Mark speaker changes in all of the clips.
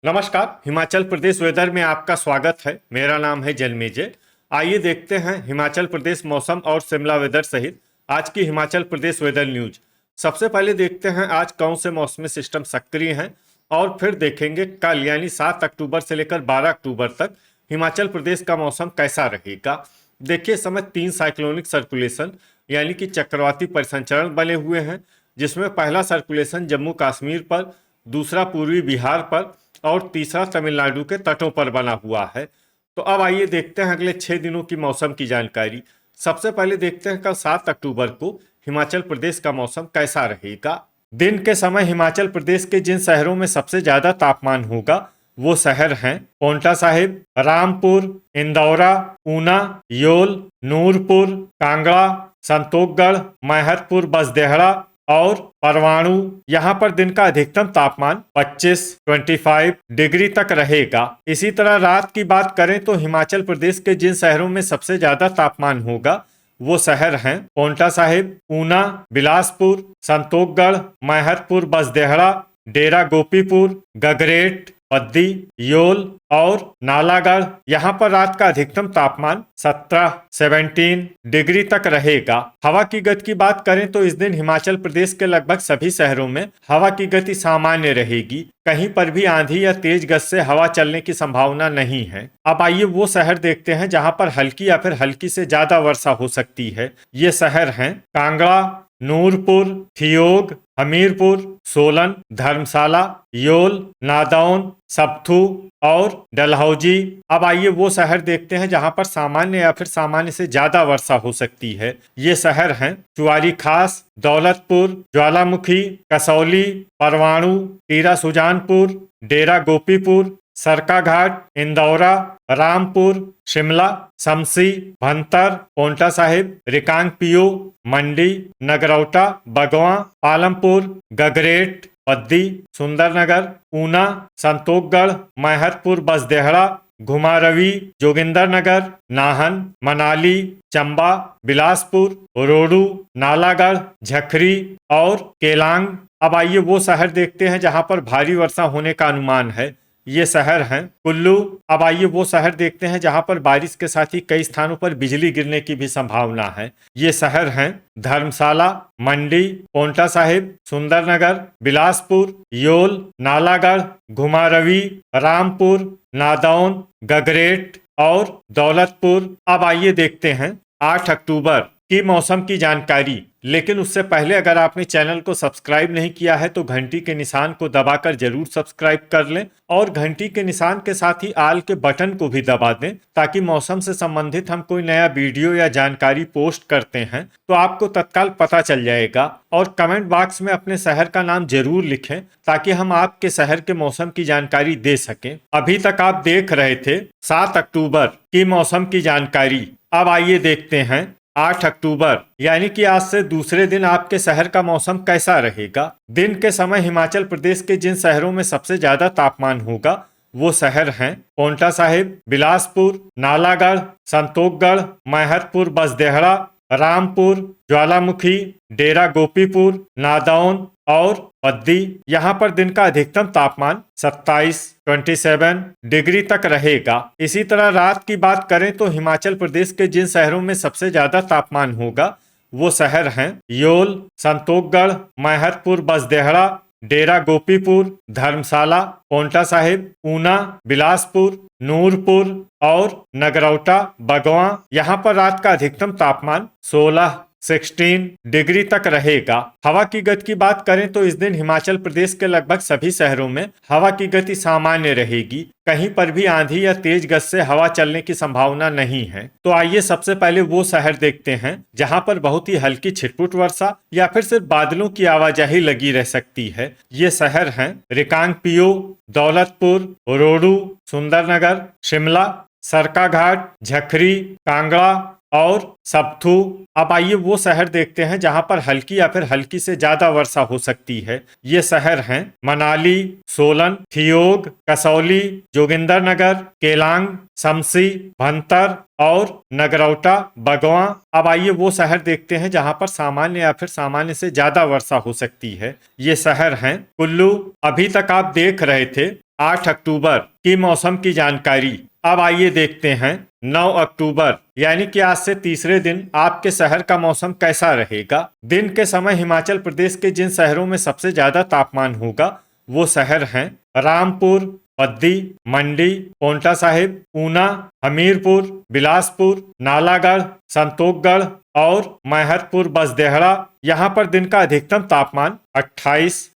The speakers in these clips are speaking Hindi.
Speaker 1: नमस्कार। हिमाचल प्रदेश वेदर में आपका स्वागत है। मेरा नाम है जन्मेजय। आइए देखते हैं हिमाचल प्रदेश मौसम और शिमला वेदर सहित आज की हिमाचल प्रदेश वेदर न्यूज। सबसे पहले देखते हैं आज कौन से मौसमी सिस्टम सक्रिय हैं और फिर देखेंगे कल यानी 7 अक्टूबर से लेकर 12 अक्टूबर तक हिमाचल प्रदेश का मौसम कैसा रहेगा। देखिए, इस समय 3 साइक्लोनिक सर्कुलेशन यानी कि चक्रवाती परिसंचरण बने हुए हैं, जिसमें पहला सर्कुलेशन जम्मू कश्मीर पर, दूसरा पूर्वी बिहार पर और तीसरा तमिलनाडु के तटों पर बना हुआ है। तो अब आइए देखते हैं अगले 6 दिनों की मौसम की जानकारी। सबसे पहले देखते हैं कल 7 अक्टूबर को हिमाचल प्रदेश का मौसम कैसा रहेगा। दिन के समय हिमाचल प्रदेश के जिन शहरों में सबसे ज्यादा तापमान होगा वो शहर हैं पांवटा साहिब, रामपुर, इंदौरा, ऊना, योल, नूरपुर, कांगड़ा, संतोखगढ़, मैहतपुर, बसदेहड़ा और परवाणु। यहाँ पर दिन का अधिकतम तापमान 25 डिग्री तक रहेगा। इसी तरह रात की बात करें तो हिमाचल प्रदेश के जिन शहरों में सबसे ज्यादा तापमान होगा वो शहर हैं पांवटा साहिब, ऊना, बिलासपुर, संतोखगढ़, मैहतपुर, बसदेहड़ा, डेरा गोपीपुर, गगरेट, पद्दी, योल और नालागढ़। यहाँ पर रात का अधिकतम तापमान 17 डिग्री तक रहेगा। हवा की गति की बात करें तो इस दिन हिमाचल प्रदेश के लगभग सभी शहरों में हवा की गति सामान्य रहेगी। कहीं पर भी आंधी या तेज गति से हवा चलने की संभावना नहीं है। अब आइए वो शहर देखते हैं जहां पर हल्की या फिर हल्की से ज्यादा वर्षा हो सकती है। ये शहर हैं कांगड़ा, नूरपुर, ठियोग, हमीरपुर, सोलन, धर्मशाला, योल, नादौन, सब्थू और डलहौजी। अब आइए वो शहर देखते हैं जहां पर सामान्य या फिर सामान्य से ज्यादा वर्षा हो सकती है। ये शहर हैं चुआरी खास, दौलतपुर, ज्वालामुखी, कसौली, परवाणु, टीरा सुजानपुर, डेरा गोपीपुर, सरकाघाट, इंदौरा, रामपुर, शिमला, शमसी, भंतर, पांवटा साहिब, रिकांगपिओ, मंडी, नगरौटा, बगवां, पालमपुर, गगरेट, पद्दी, सुंदरनगर, ऊना, संतोखगढ़, मैहतपुर, बसदेहड़ा, घुमारवी, जोगिंदरनगर, नाहन, मनाली, चंबा, बिलासपुर, रोडू, नालागढ़, झखरी और केलांग। अब आइए वो शहर देखते हैं जहां पर भारी वर्षा होने का अनुमान है। ये शहर हैं कुल्लू। अब आइए वो शहर देखते हैं जहां पर बारिश के साथ ही कई स्थानों पर बिजली गिरने की भी संभावना है। ये शहर हैं धर्मशाला, मंडी, पांवटा साहिब, सुंदरनगर, बिलासपुर, योल, नालागढ़, घुमारवी, रामपुर, नादौन, गगरेट और दौलतपुर। अब आइए देखते हैं 8 अक्टूबर की मौसम की जानकारी। लेकिन उससे पहले अगर आपने चैनल को सब्सक्राइब नहीं किया है तो घंटी के निशान को दबाकर जरूर सब्सक्राइब कर लें और घंटी के निशान के साथ ही आल के बटन को भी दबा दें, ताकि मौसम से संबंधित हम कोई नया वीडियो या जानकारी पोस्ट करते हैं तो आपको तत्काल पता चल जाएगा। और कमेंट बॉक्स में अपने शहर का नाम जरूर लिखें ताकि हम आपके शहर के मौसम की जानकारी दे सकें। अभी तक आप देख रहे थे 7 अक्टूबर की मौसम की जानकारी। अब आइए देखते हैं 8 अक्टूबर यानी कि आज से दूसरे दिन आपके शहर का मौसम कैसा रहेगा। दिन के समय हिमाचल प्रदेश के जिन शहरों में सबसे ज्यादा तापमान होगा वो शहर हैं पांवटा साहिब, बिलासपुर, नालागढ़, संतोखगढ़, मैहतपुर, बसदेहड़ा, रामपुर, ज्वालामुखी, डेरा गोपीपुर, नादौन और पद्दी। यहाँ पर दिन का अधिकतम तापमान 27 डिग्री तक रहेगा। इसी तरह रात की बात करें तो हिमाचल प्रदेश के जिन शहरों में सबसे ज्यादा तापमान होगा वो शहर हैं योल, संतोखगढ़, मैहतपुर, बसदेहड़ा, डेरा गोपीपुर, धर्मशाला, पांवटा साहिब, ऊना, बिलासपुर, नूरपुर और नगरौटा, बगवां। यहाँ पर रात का अधिकतम तापमान 16 डिग्री तक रहेगा। हवा की गति की बात करें तो इस दिन हिमाचल प्रदेश के लगभग सभी शहरों में हवा की गति सामान्य रहेगी। कहीं पर भी आंधी या तेज गति से हवा चलने की संभावना नहीं है। तो आइए सबसे पहले वो शहर देखते हैं जहां पर बहुत ही हल्की छिटपुट वर्षा या फिर सिर्फ बादलों की आवाजाही लगी रह सकती है। ये शहर हैं रिकांगपिओ, दौलतपुर, रोडू, सुंदरनगर, शिमला, सरकाघाट, झखरी, कांगड़ा, और सबथू। अब आइए वो शहर देखते हैं जहां पर हल्की या फिर हल्की से ज्यादा वर्षा हो सकती है। ये शहर हैं मनाली, सोलन, थियोग, कसौली, जोगिंदरनगर, केलांग, शमसी, भंतर और नगरौटा, बगवां। अब आइए वो शहर देखते हैं जहां पर सामान्य या फिर सामान्य से ज्यादा वर्षा हो सकती है। ये शहर हैं कुल्लू। अभी तक आप देख रहे थे 8 अक्टूबर की मौसम की जानकारी। अब आइए देखते हैं 9 अक्टूबर यानी कि आज से तीसरे दिन आपके शहर का मौसम कैसा रहेगा। दिन के समय हिमाचल प्रदेश के जिन शहरों में सबसे ज्यादा तापमान होगा वो शहर हैं रामपुर, पद्दी, मंडी, पोंटा साहिब, ऊना, हमीरपुर, बिलासपुर, नालागढ़, संतोखगढ़ और मैहतपुर बसदेहड़ा। यहाँ पर दिन का अधिकतम तापमान 28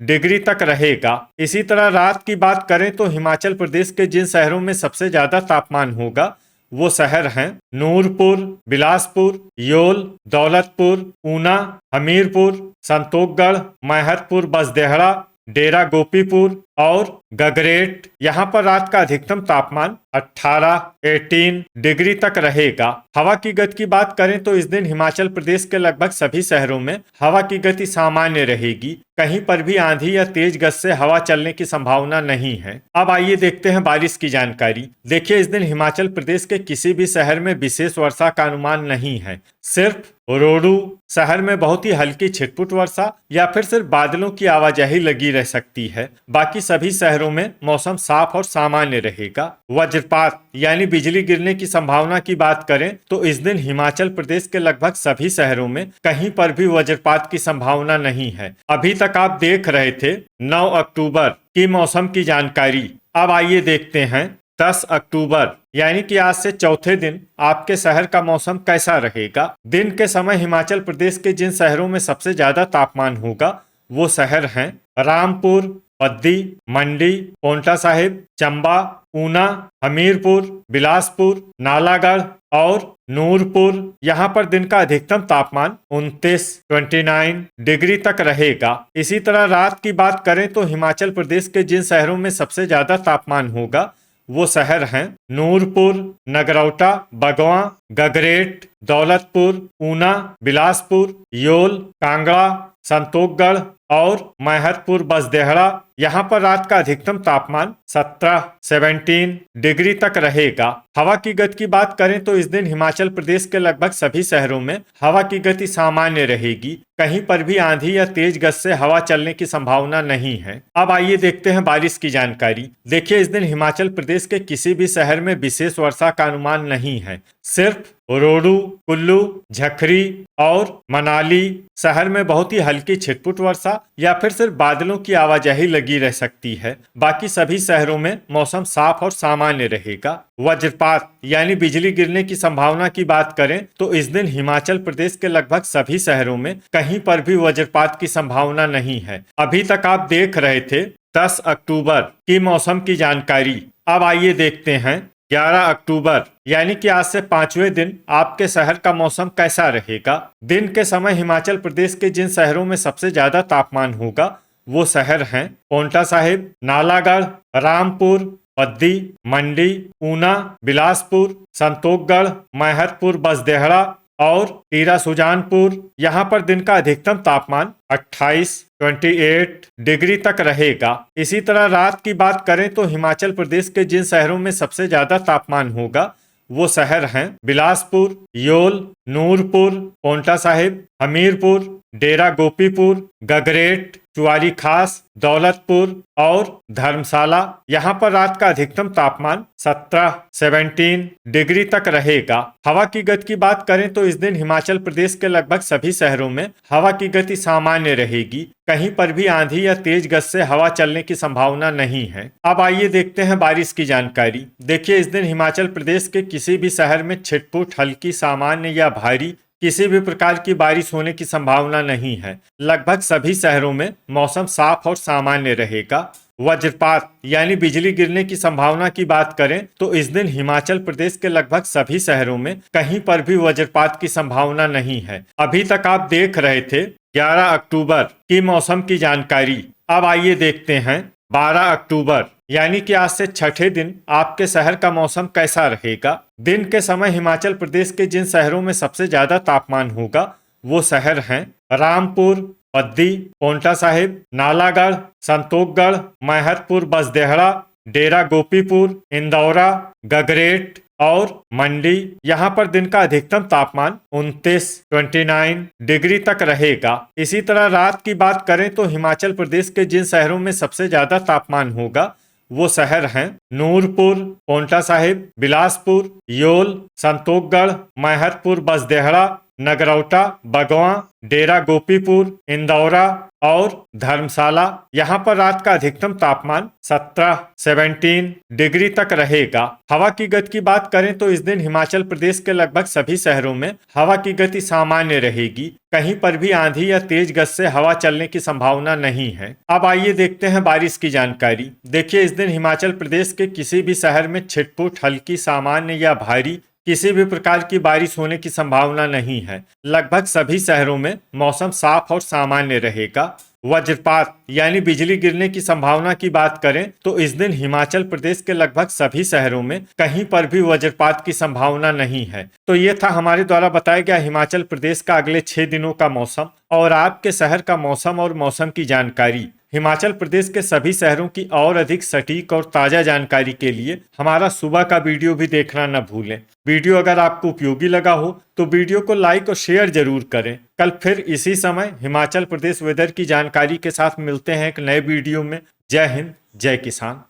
Speaker 1: डिग्री तक रहेगा। इसी तरह रात की बात करें तो हिमाचल प्रदेश के जिन शहरों में सबसे ज्यादा तापमान होगा वो शहर हैं नूरपुर, बिलासपुर, योल, दौलतपुर, ऊना, हमीरपुर, संतोखगढ़, मैहतपुर बसदेहड़ा, डेरा गोपीपुर और गगरेट। यहाँ पर रात का अधिकतम तापमान 18 डिग्री तक रहेगा। हवा की गति की बात करें तो इस दिन हिमाचल प्रदेश के लगभग सभी शहरों में हवा की गति सामान्य रहेगी। कहीं पर भी आंधी या तेज गति से हवा चलने की संभावना नहीं है। अब आइए देखते हैं बारिश की जानकारी। देखिए इस दिन हिमाचल प्रदेश के किसी भी शहर में विशेष वर्षा का अनुमान नहीं है। सिर्फ रोडू शहर में बहुत ही हल्की छिटपुट वर्षा या फिर सिर्फ बादलों की आवाजाही लगी रह सकती है। बाकी सभी शहरों में मौसम साफ और सामान्य रहेगा। वज्रपात यानी बिजली गिरने की संभावना की बात करें तो इस दिन हिमाचल प्रदेश के लगभग सभी शहरों में कहीं पर भी वज्रपात की संभावना नहीं है। अभी तक आप देख रहे थे 9 अक्टूबर की मौसम की जानकारी। अब आइए देखते हैं 10 अक्टूबर यानी कि आज से चौथे दिन आपके शहर का मौसम कैसा रहेगा। दिन के समय हिमाचल प्रदेश के जिन शहरों में सबसे ज्यादा तापमान होगा वो शहर हैं रामपुर, पद्दी, मंडी, पोंटा साहिब, चंबा, ऊना, हमीरपुर, बिलासपुर, नालागढ़ और नूरपुर। यहाँ पर दिन का अधिकतम तापमान 29 डिग्री तक रहेगा। इसी तरह रात की बात करें तो हिमाचल प्रदेश के जिन शहरों में सबसे ज्यादा तापमान होगा वो शहर हैं नूरपुर, नगरौटा, बगवां, गगरेट, दौलतपुर, ऊना, बिलासपुर, योल, कांगड़ा, संतोखगढ़ और मैहतपुर बसदेहड़ा। यहाँ पर रात का अधिकतम तापमान 17 डिग्री तक रहेगा। हवा की गति की बात करें तो इस दिन हिमाचल प्रदेश के लगभग सभी शहरों में हवा की गति सामान्य रहेगी। कहीं पर भी आंधी या तेज गति से हवा चलने की संभावना नहीं है। अब आइए देखते हैं बारिश की जानकारी। देखिए इस दिन हिमाचल प्रदेश के किसी भी शहर में विशेष वर्षा का अनुमान नहीं है। सिर्फ रोडू, कुल्लू, झखरी और मनाली शहर में बहुत ही हल्की छिटपुट वर्षा या फिर सिर्फ बादलों की आवाजाही लगी रह सकती है। बाकी सभी शहरों में मौसम साफ और सामान्य रहेगा। वज्रपात यानी बिजली गिरने की संभावना की बात करें तो इस दिन हिमाचल प्रदेश के लगभग सभी शहरों में कहीं पर भी वज्रपात की संभावना नहीं है। अभी तक आप देख रहे थे 10 अक्टूबर की मौसम की जानकारी। अब आइए देखते हैं 11 अक्टूबर यानी कि आज से 5वें दिन आपके शहर का मौसम कैसा रहेगा। दिन के समय हिमाचल प्रदेश के जिन शहरों में सबसे ज्यादा तापमान होगा वो शहर हैं पोंटा साहिब, नालागढ़, रामपुर, पद्दी, मंडी, ऊना, बिलासपुर, संतोखगढ़, मैहतपुर बसदेहड़ा और टीरा सुजानपुर। यहाँ पर दिन का अधिकतम तापमान 28 डिग्री तक रहेगा। इसी तरह रात की बात करें तो हिमाचल प्रदेश के जिन शहरों में सबसे ज्यादा तापमान होगा वो शहर हैं बिलासपुर, योल, नूरपुर, पोंटा साहिब, हमीरपुर, डेरा गोपीपुर, गगरेट, चुआरी खास, दौलतपुर और धर्मशाला। यहाँ पर रात का अधिकतम तापमान 17 डिग्री तक रहेगा। हवा की गति की बात करें तो इस दिन हिमाचल प्रदेश के लगभग सभी शहरों में हवा की गति सामान्य रहेगी। कहीं पर भी आंधी या तेज गति से हवा चलने की संभावना नहीं है। अब आइए देखते हैं बारिश की जानकारी। देखिए इस दिन हिमाचल प्रदेश के किसी भी शहर में छिटपुट, हल्की, सामान्य या भारी किसी भी प्रकार की बारिश होने की संभावना नहीं है। लगभग सभी शहरों में मौसम साफ और सामान्य रहेगा। वज्रपात यानी बिजली गिरने की संभावना की बात करें तो इस दिन हिमाचल प्रदेश के लगभग सभी शहरों में कहीं पर भी वज्रपात की संभावना नहीं है। अभी तक आप देख रहे थे 11 अक्टूबर की मौसम की जानकारी। अब आइए देखते हैं 12 अक्टूबर यानी कि आज से छठे दिन आपके शहर का मौसम कैसा रहेगा। दिन के समय हिमाचल प्रदेश के जिन शहरों में सबसे ज्यादा तापमान होगा वो शहर हैं रामपुर, बद्दी, पोंटा साहिब, नालागढ़, संतोखगढ़, मैहतपुर, बसदेहड़ा, डेरा गोपीपुर, इंदौरा, गगरेट और मंडी। यहाँ पर दिन का अधिकतम तापमान 29 डिग्री तक रहेगा। इसी तरह रात की बात करें तो हिमाचल प्रदेश के जिन शहरों में सबसे ज्यादा तापमान होगा वो शहर हैं नूरपुर, पोंटा साहिब, बिलासपुर, योल, संतोखगढ़, मैहतपुर, बसदेहड़ा, नगरौटा, बगवां, डेरा गोपीपुर, इंदौरा और धर्मशाला। यहाँ पर रात का अधिकतम तापमान 17 डिग्री तक रहेगा। हवा की गति की बात करें तो इस दिन हिमाचल प्रदेश के लगभग सभी शहरों में हवा की गति सामान्य रहेगी। कहीं पर भी आंधी या तेज गति से हवा चलने की संभावना नहीं है। अब आइए देखते हैं बारिश की जानकारी। देखिए, इस दिन हिमाचल प्रदेश के किसी भी शहर में छिटपुट, हल्की, सामान्य या भारी किसी भी प्रकार की बारिश होने की संभावना नहीं है। लगभग सभी शहरों में मौसम साफ और सामान्य रहेगा। वज्रपात यानी बिजली गिरने की संभावना की बात करें तो इस दिन हिमाचल प्रदेश के लगभग सभी शहरों में कहीं पर भी वज्रपात की संभावना नहीं है। तो ये था हमारे द्वारा बताया गया हिमाचल प्रदेश का अगले 6 दिनों का मौसम और आपके शहर का मौसम और मौसम की जानकारी। हिमाचल प्रदेश के सभी शहरों की और अधिक सटीक और ताजा जानकारी के लिए हमारा सुबह का वीडियो भी देखना न भूलें। वीडियो अगर आपको उपयोगी लगा हो तो वीडियो को लाइक और शेयर जरूर करें। कल फिर इसी समय हिमाचल प्रदेश वेदर की जानकारी के साथ मिलते हैं एक नए वीडियो में। जय हिंद, जय किसान।